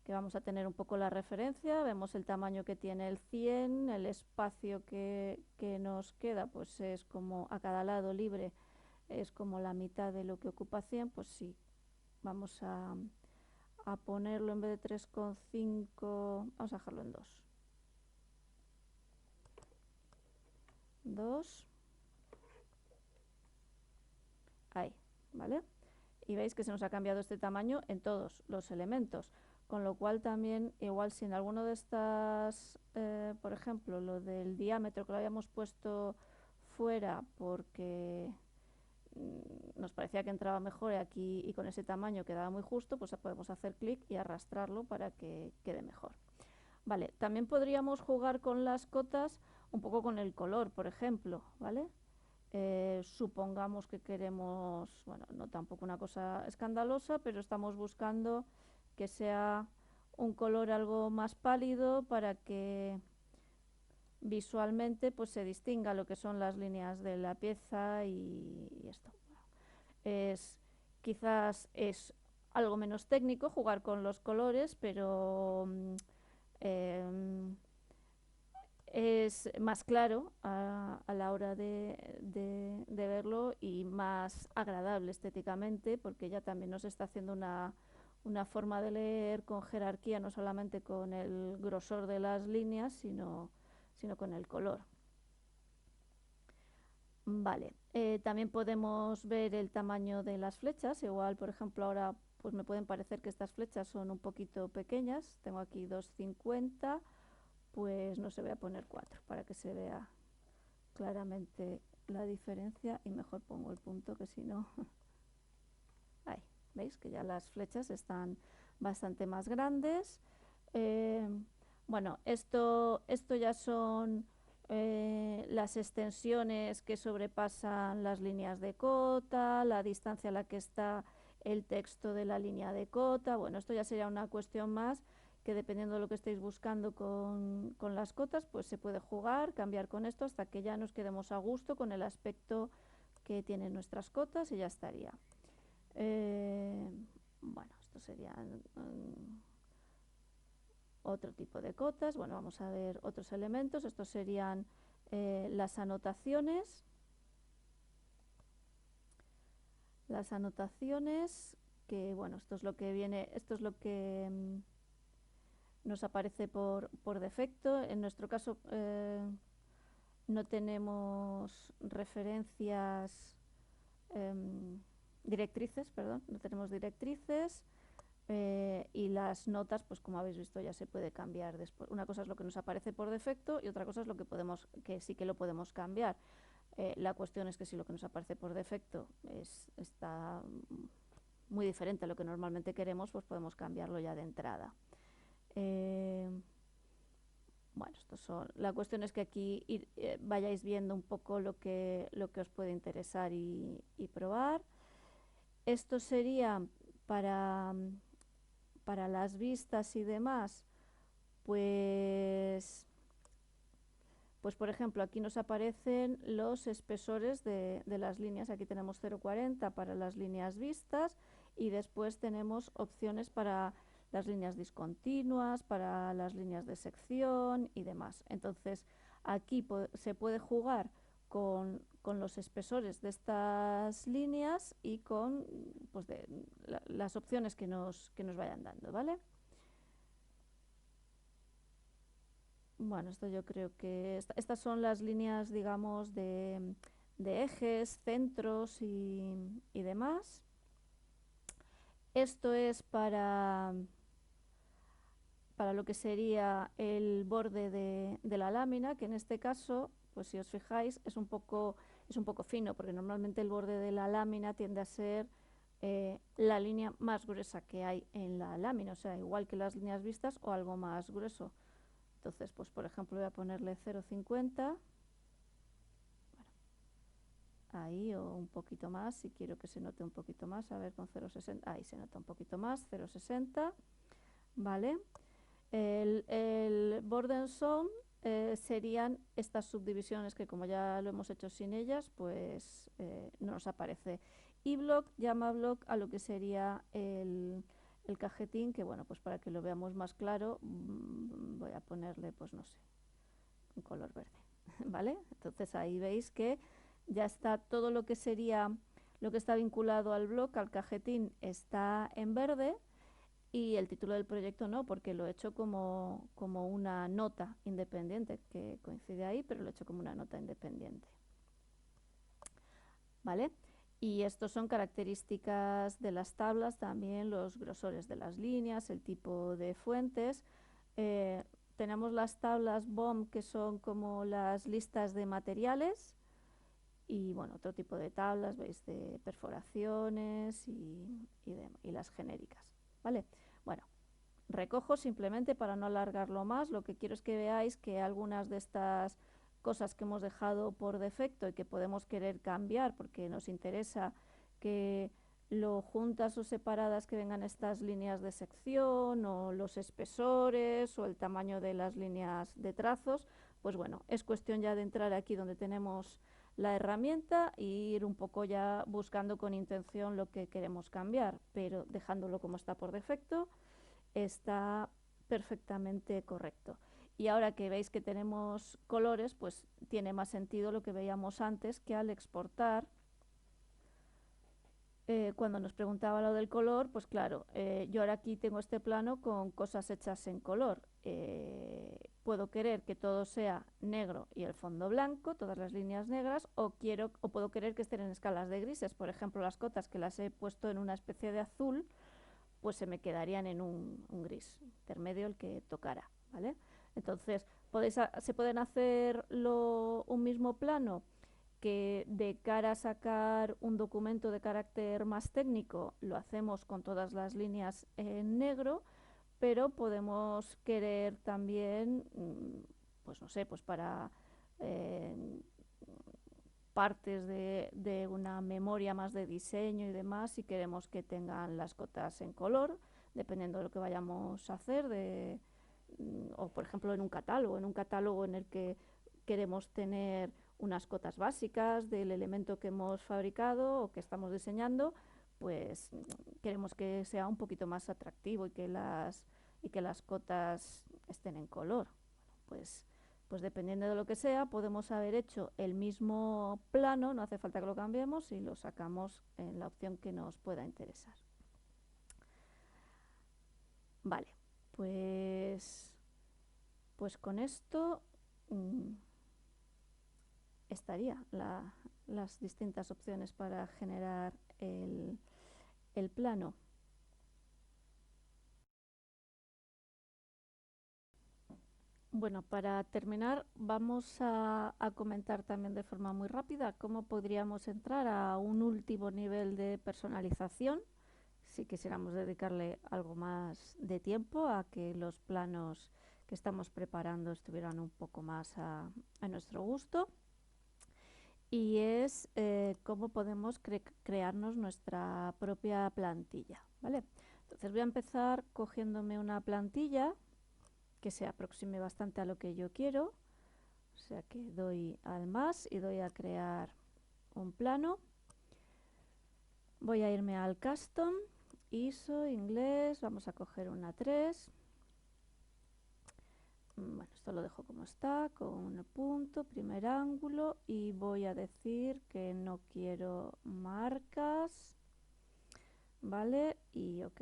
que vamos a tener un poco la referencia, vemos el tamaño que tiene el 100, el espacio que nos queda, pues es como a cada lado libre, es como la mitad de lo que ocupa 100, pues sí, vamos a ponerlo en vez de 3,5, vamos a dejarlo en 2. 2. Ahí, ¿vale? Y veis que se nos ha cambiado este tamaño en todos los elementos, con lo cual también, igual si en alguno de estas, por ejemplo, lo del diámetro que lo habíamos puesto fuera porque nos parecía que entraba mejor aquí y con ese tamaño quedaba muy justo, pues podemos hacer clic y arrastrarlo para que quede mejor. Vale, también podríamos jugar con las cotas un poco con el color, por ejemplo, ¿vale? Supongamos que queremos, bueno, no tampoco una cosa escandalosa, pero estamos buscando que sea un color algo más pálido para que visualmente pues se distinga lo que son las líneas de la pieza y esto. Quizás es algo menos técnico jugar con los colores, pero es más claro a la hora de verlo y más agradable estéticamente, porque ya también nos está haciendo una forma de leer con jerarquía, no solamente con el grosor de las líneas, sino con el color. Vale, también podemos ver el tamaño de las flechas. Igual, por ejemplo, ahora pues me pueden parecer que estas flechas son un poquito pequeñas. Tengo aquí 2,50, pues no se voy a poner 4 para que se vea claramente la diferencia y mejor pongo el punto que si no. Ahí, veis que ya las flechas están bastante más grandes. Bueno, esto ya son las extensiones que sobrepasan las líneas de cota, la distancia a la que está el texto de la línea de cota. Bueno, esto ya sería una cuestión más que dependiendo de lo que estéis buscando con las cotas, pues se puede jugar, cambiar con esto hasta que ya nos quedemos a gusto con el aspecto que tienen nuestras cotas y ya estaría. Bueno, esto serían otro tipo de cotas. Bueno, vamos a ver otros elementos. Estos serían las anotaciones. Las anotaciones, que bueno, esto es lo que viene, esto es lo que nos aparece por defecto. En nuestro caso no tenemos referencias, directrices, perdón, no tenemos directrices. Y las notas, pues como habéis visto, ya se puede cambiar después. Una cosa es lo que nos aparece por defecto y otra cosa es lo que sí que lo podemos cambiar. La cuestión es que si lo que nos aparece por defecto está muy diferente a lo que normalmente queremos, pues podemos cambiarlo ya de entrada. Bueno, la cuestión es que aquí vayáis viendo un poco lo que os puede interesar y probar. Esto sería para las vistas y demás, pues por ejemplo, aquí nos aparecen los espesores de las líneas. Aquí tenemos 0,40 para las líneas vistas y después tenemos opciones para las líneas discontinuas, para las líneas de sección y demás. Entonces, aquí se puede jugar con los espesores de estas líneas y con pues, las opciones que nos vayan dando, ¿vale? Bueno, esto yo creo que estas son las líneas, digamos, de ejes, centros y demás. Esto es para lo que sería el borde de la lámina, que en este caso, pues si os fijáis, es un poco fino, porque normalmente el borde de la lámina tiende a ser la línea más gruesa que hay en la lámina, o sea, igual que las líneas vistas o algo más grueso. Entonces, pues por ejemplo, voy a ponerle 0,50, bueno, ahí, o un poquito más, si quiero que se note un poquito más, a ver, con 0,60, ahí se nota un poquito más, 0,60, ¿vale? El Border Zone serían estas subdivisiones que, como ya lo hemos hecho sin ellas, pues no nos aparece. Y block llama block a lo que sería el cajetín, que bueno, pues para que lo veamos más claro, voy a ponerle, pues no sé, un color verde, ¿vale? Entonces ahí veis que ya está todo lo que sería, lo que está vinculado al block, al cajetín, está en verde. Y el título del proyecto no, porque lo he hecho como una nota independiente, que coincide ahí, pero lo he hecho como una nota independiente. ¿Vale? Y estos son características de las tablas, también los grosores de las líneas, el tipo de fuentes. Tenemos las tablas BOM, que son como las listas de materiales, y bueno, otro tipo de tablas, veis, de perforaciones y las genéricas. ¿Vale? Bueno, recojo simplemente para no alargarlo más. Lo que quiero es que veáis que algunas de estas cosas que hemos dejado por defecto y que podemos querer cambiar porque nos interesa que lo juntas o separadas que vengan estas líneas de sección o los espesores o el tamaño de las líneas de trazos, pues bueno, es cuestión ya de entrar aquí donde tenemos la herramienta e ir un poco ya buscando con intención lo que queremos cambiar, pero dejándolo como está por defecto está perfectamente correcto. Y ahora que veis que tenemos colores, pues tiene más sentido lo que veíamos antes, que al exportar, cuando nos preguntaba lo del color, pues claro, yo ahora aquí tengo este plano con cosas hechas en color. Puedo querer que todo sea negro y el fondo blanco, todas las líneas negras, o puedo querer que estén en escalas de grises. Por ejemplo, las cotas, que las he puesto en una especie de azul, pues se me quedarían en un gris intermedio, el que tocara, ¿vale? Entonces, se pueden hacer un mismo plano que, de cara a sacar un documento de carácter más técnico, lo hacemos con todas las líneas en negro, pero podemos querer también, pues no sé, pues para partes de una memoria más de diseño y demás, si queremos que tengan las cotas en color, dependiendo de lo que vayamos a hacer, o por ejemplo en un catálogo en el que queremos tener unas cotas básicas del elemento que hemos fabricado o que estamos diseñando, pues queremos que sea un poquito más atractivo y que las cotas estén en color. Pues dependiendo de lo que sea, podemos haber hecho el mismo plano, no hace falta que lo cambiemos, y lo sacamos en la opción que nos pueda interesar. Vale, pues con esto estaría las distintas opciones para generar el plano. Bueno, para terminar, vamos a comentar también de forma muy rápida cómo podríamos entrar a un último nivel de personalización si quisiéramos dedicarle algo más de tiempo a que los planos que estamos preparando estuvieran un poco más a nuestro gusto. Y es cómo podemos crearnos nuestra propia plantilla, ¿vale? Entonces voy a empezar cogiéndome una plantilla que se aproxime bastante a lo que yo quiero. O sea que doy al más y doy a crear un plano. Voy a irme al custom, ISO, inglés, vamos a coger una 3. Bueno, esto lo dejo como está, con un punto, primer ángulo, y voy a decir que no quiero marcas, ¿vale? Y ok.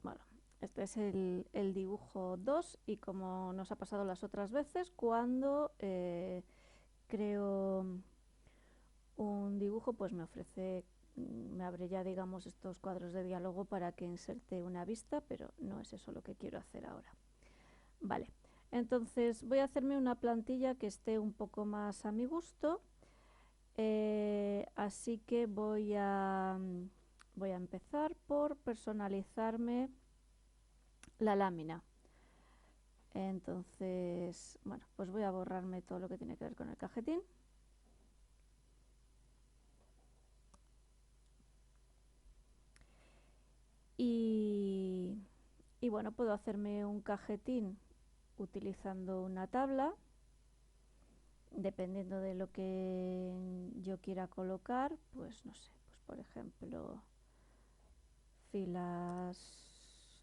Bueno, este es el dibujo 2 y como nos ha pasado las otras veces, cuando creo un dibujo, pues me abre ya, digamos, estos cuadros de diálogo para que inserte una vista, pero no es eso lo que quiero hacer ahora. Vale, entonces voy a hacerme una plantilla que esté un poco más a mi gusto, así que voy a empezar por personalizarme la lámina. Entonces, bueno, pues voy a borrarme todo lo que tiene que ver con el cajetín. Y, y bueno, puedo hacerme un cajetín utilizando una tabla, dependiendo de lo que yo quiera colocar, pues no sé, pues por ejemplo, filas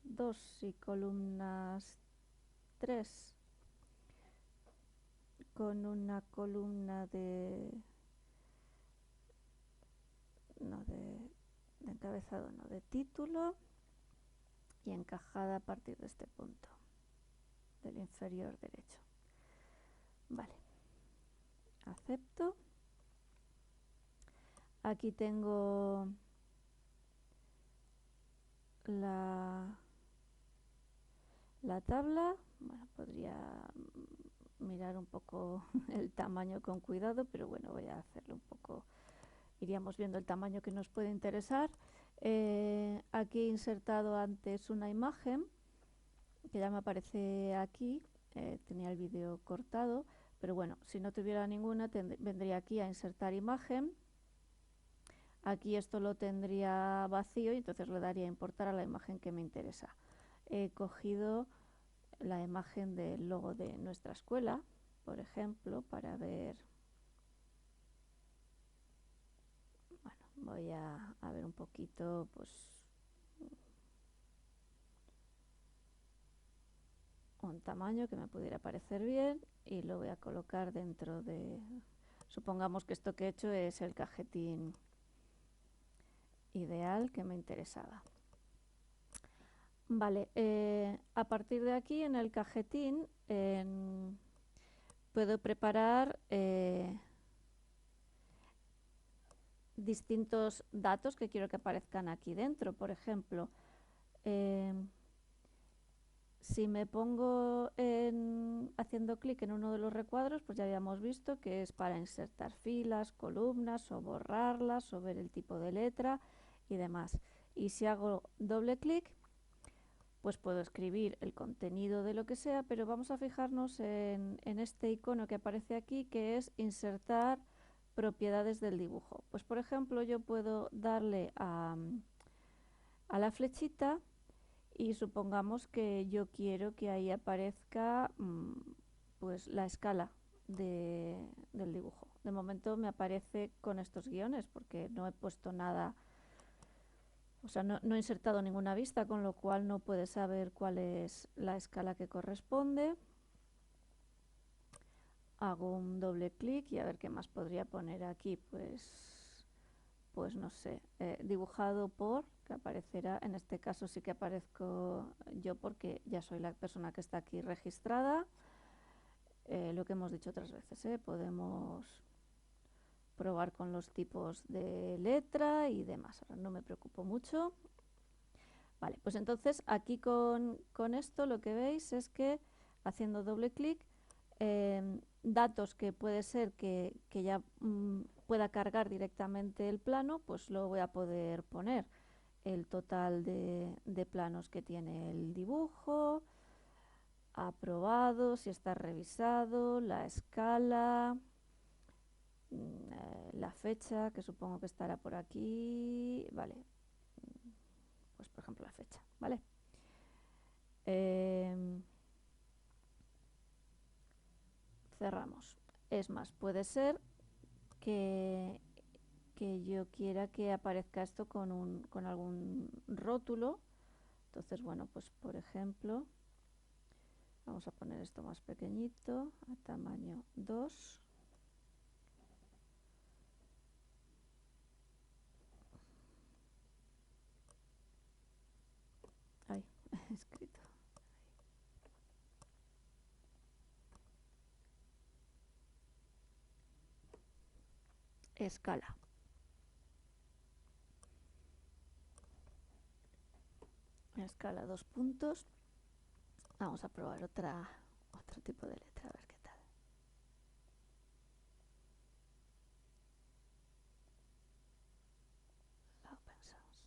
2 y columnas 3 con una columna no de encabezado, no, de título, y encajada a partir de este punto del inferior derecho. Vale, acepto. Aquí tengo la tabla. Bueno, podría mirar un poco el tamaño con cuidado, pero bueno, voy a hacerlo un poco. Iríamos viendo el tamaño que nos puede interesar. Aquí he insertado antes una imagen que ya me aparece aquí. Tenía el vídeo cortado, pero bueno, si no tuviera ninguna, vendría aquí a insertar imagen. Aquí esto lo tendría vacío y entonces le daría a importar a la imagen que me interesa. He cogido la imagen del logo de nuestra escuela, por ejemplo, para ver. Bueno, voy a ver un poquito, pues, un tamaño que me pudiera parecer bien y lo voy a colocar dentro de. Supongamos que esto que he hecho es el cajetín ideal que me interesaba. Vale, a partir de aquí en el cajetín puedo preparar distintos datos que quiero que aparezcan aquí dentro. Por ejemplo, si me pongo haciendo clic en uno de los recuadros, pues ya habíamos visto que es para insertar filas, columnas, o borrarlas, o ver el tipo de letra y demás. Y si hago doble clic, pues puedo escribir el contenido de lo que sea, pero vamos a fijarnos en este icono que aparece aquí, que es insertar propiedades del dibujo. Pues por ejemplo, yo puedo darle a la flechita y supongamos que yo quiero que ahí aparezca pues la escala del dibujo. De momento me aparece con estos guiones porque no he puesto nada. O sea, no he insertado ninguna vista, con lo cual no puede saber cuál es la escala que corresponde. Hago un doble clic y a ver qué más podría poner aquí. Pues no sé, dibujado por, que aparecerá, en este caso sí que aparezco yo porque ya soy la persona que está aquí registrada. Lo que hemos dicho otras veces, podemos probar con los tipos de letra y demás. Ahora no me preocupo mucho. Vale, pues entonces aquí con esto lo que veis es que haciendo doble clic, datos que puede ser que ya pueda cargar directamente el plano, pues lo voy a poder poner. El total de planos que tiene el dibujo, aprobado, si está revisado, la escala, la fecha, que supongo que estará por aquí. Vale, pues por ejemplo la fecha, ¿vale? Cerramos. Es más, puede ser que, yo quiera que aparezca esto con algún rótulo. Entonces, bueno, pues por ejemplo, vamos a poner esto más pequeñito, a tamaño 2. Ay, he escrito. Escala. Escala 2 puntos. Vamos a probar otro tipo de letra, a ver qué tal. La open source.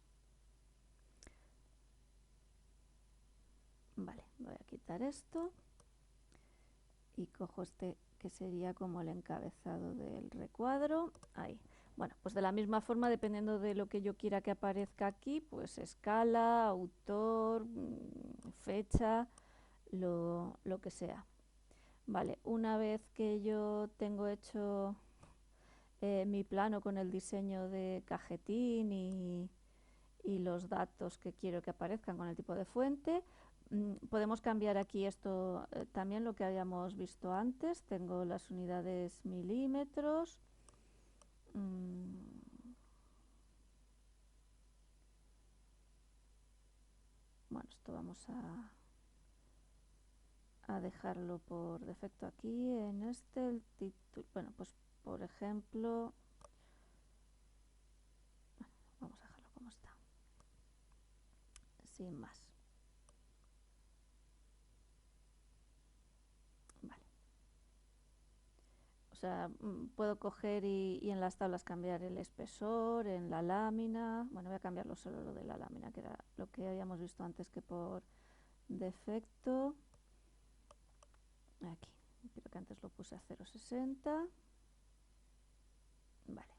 Vale, voy a quitar esto y cojo este que sería como el encabezado del recuadro. Ahí. Bueno, pues de la misma forma, dependiendo de lo que yo quiera que aparezca aquí, pues escala, autor, fecha, lo que sea. Vale, una vez que yo tengo hecho mi plano con el diseño de cajetín y los datos que quiero que aparezcan con el tipo de fuente, podemos cambiar aquí esto también lo que habíamos visto antes. Tengo las unidades milímetros. Bueno, esto vamos a dejarlo por defecto aquí en este, el título. Bueno, pues por ejemplo, vamos a dejarlo como está, sin más. Vale. O sea, puedo coger y en las tablas cambiar el espesor, en la lámina. Bueno, voy a cambiarlo solo lo de la lámina, que era lo que habíamos visto antes que por defecto. Aquí, creo que antes lo puse a 0,60. Vale,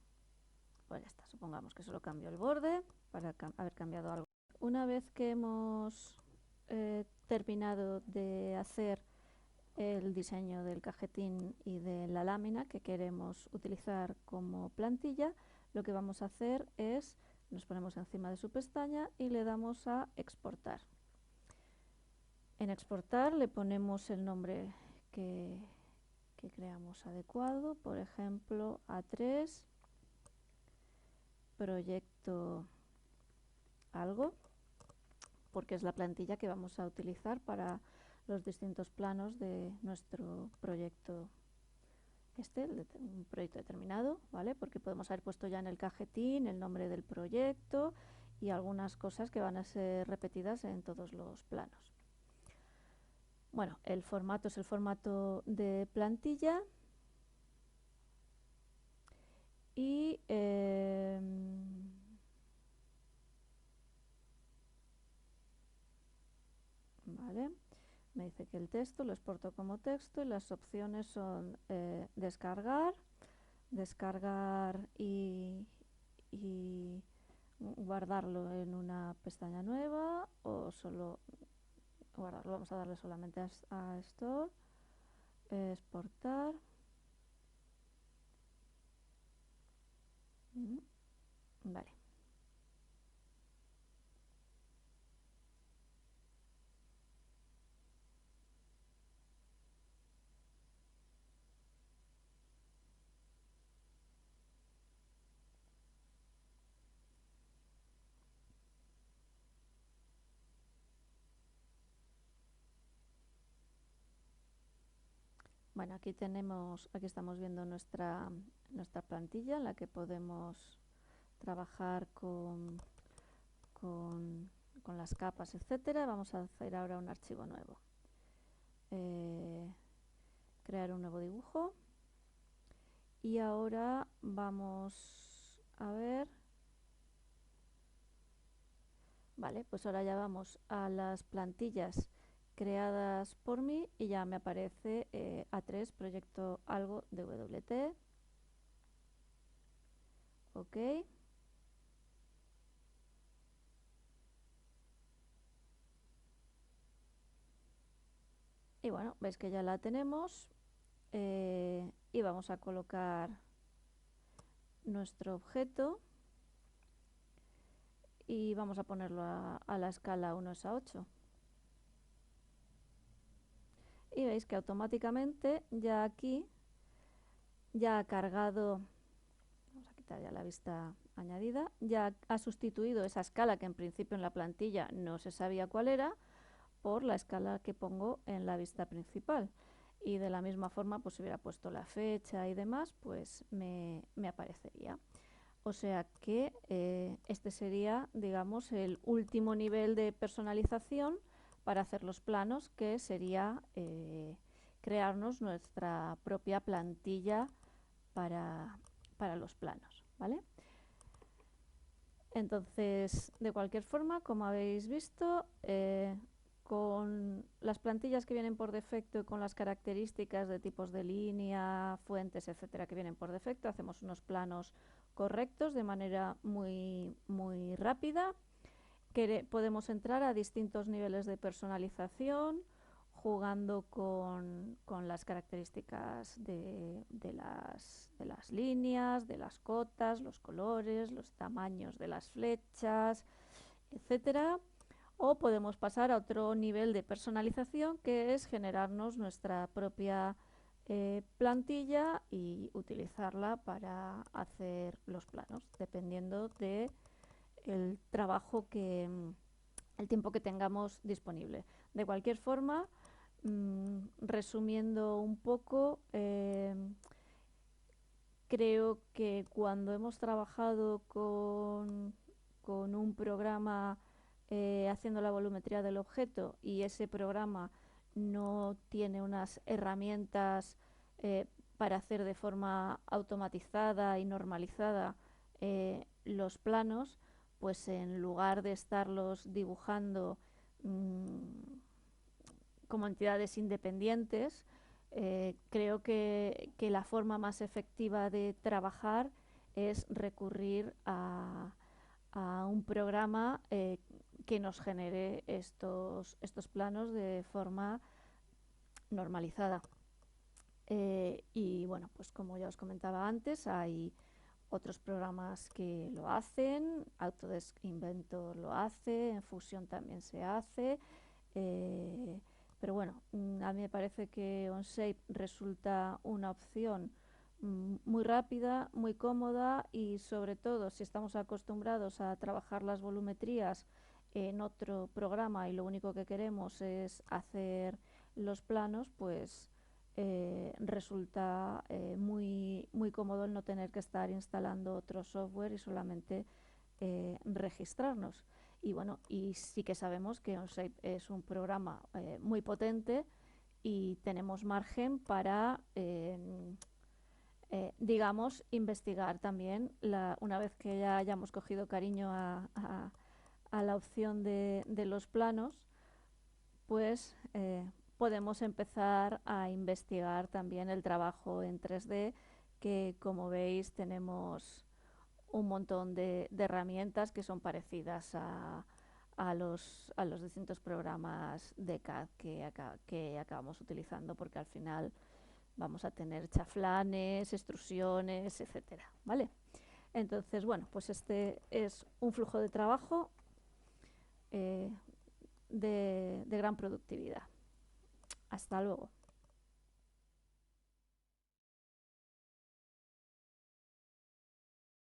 pues ya está. Supongamos que solo cambio el borde para haber cambiado algo. Una vez que hemos terminado de hacer el diseño del cajetín y de la lámina que queremos utilizar como plantilla, lo que vamos a hacer es, nos ponemos encima de su pestaña y le damos a exportar. En exportar le ponemos el nombre que creamos adecuado, por ejemplo A3, proyecto algo, porque es la plantilla que vamos a utilizar para los distintos planos de nuestro proyecto, un proyecto determinado, ¿vale? Porque podemos haber puesto ya en el cajetín el nombre del proyecto y algunas cosas que van a ser repetidas en todos los planos. Bueno, el formato es el formato de plantilla y vale, me dice que el texto lo exporto como texto y las opciones son descargar y guardarlo en una pestaña nueva o solo guardarlo. Vamos a darle solamente a Store, exportar. Vale. Bueno, aquí estamos viendo nuestra plantilla en la que podemos trabajar con las capas, etcétera. Vamos a hacer ahora un archivo nuevo. Crear un nuevo dibujo. Y ahora vamos a ver. Vale, pues ahora ya vamos a las plantillas creadas por mí y ya me aparece A3 proyecto algo de WT. Ok. Y bueno, veis que ya la tenemos y vamos a colocar nuestro objeto y vamos a ponerlo a la escala 1:8. Y veis que automáticamente ya aquí ya ha cargado, vamos a quitar ya la vista añadida, ya ha sustituido esa escala que en principio en la plantilla no se sabía cuál era por la escala que pongo en la vista principal. Y de la misma forma, pues si hubiera puesto la fecha y demás, pues me aparecería. O sea que este sería, digamos, el último nivel de personalización para hacer los planos, que sería crearnos nuestra propia plantilla para los planos, ¿vale? Entonces, de cualquier forma, como habéis visto, con las plantillas que vienen por defecto y con las características de tipos de línea, fuentes, etcétera, que vienen por defecto, hacemos unos planos correctos de manera muy rápida. Podemos entrar a distintos niveles de personalización, jugando con las características de las líneas, de las cotas, los colores, los tamaños de las flechas, etcétera. O podemos pasar a otro nivel de personalización, que es generarnos nuestra propia plantilla y utilizarla para hacer los planos, dependiendo de el trabajo el tiempo que tengamos disponible. De cualquier forma, resumiendo un poco, creo que cuando hemos trabajado con un programa haciendo la volumetría del objeto y ese programa no tiene unas herramientas para hacer de forma automatizada y normalizada los planos, pues en lugar de estarlos dibujando como entidades independientes, creo que la forma más efectiva de trabajar es recurrir a un programa que nos genere estos planos de forma normalizada. Y bueno, pues como ya os comentaba antes, hay otros programas que lo hacen, Autodesk Inventor lo hace, en Fusion también se hace, pero bueno, a mí me parece que Onshape resulta una opción muy rápida, muy cómoda, y sobre todo si estamos acostumbrados a trabajar las volumetrías en otro programa y lo único que queremos es hacer los planos, pues resulta muy cómodo el no tener que estar instalando otro software y solamente registrarnos. Y bueno, y sí que sabemos que Onshape es un programa muy potente y tenemos margen para, digamos, investigar también, una vez que ya hayamos cogido cariño a la opción de los planos, pues podemos empezar a investigar también el trabajo en 3D, que como veis tenemos un montón de herramientas que son parecidas a los distintos programas de CAD que acabamos utilizando, porque al final vamos a tener chaflanes, extrusiones, etcétera, ¿vale? Entonces, bueno, pues este es un flujo de trabajo de gran productividad. Hasta luego.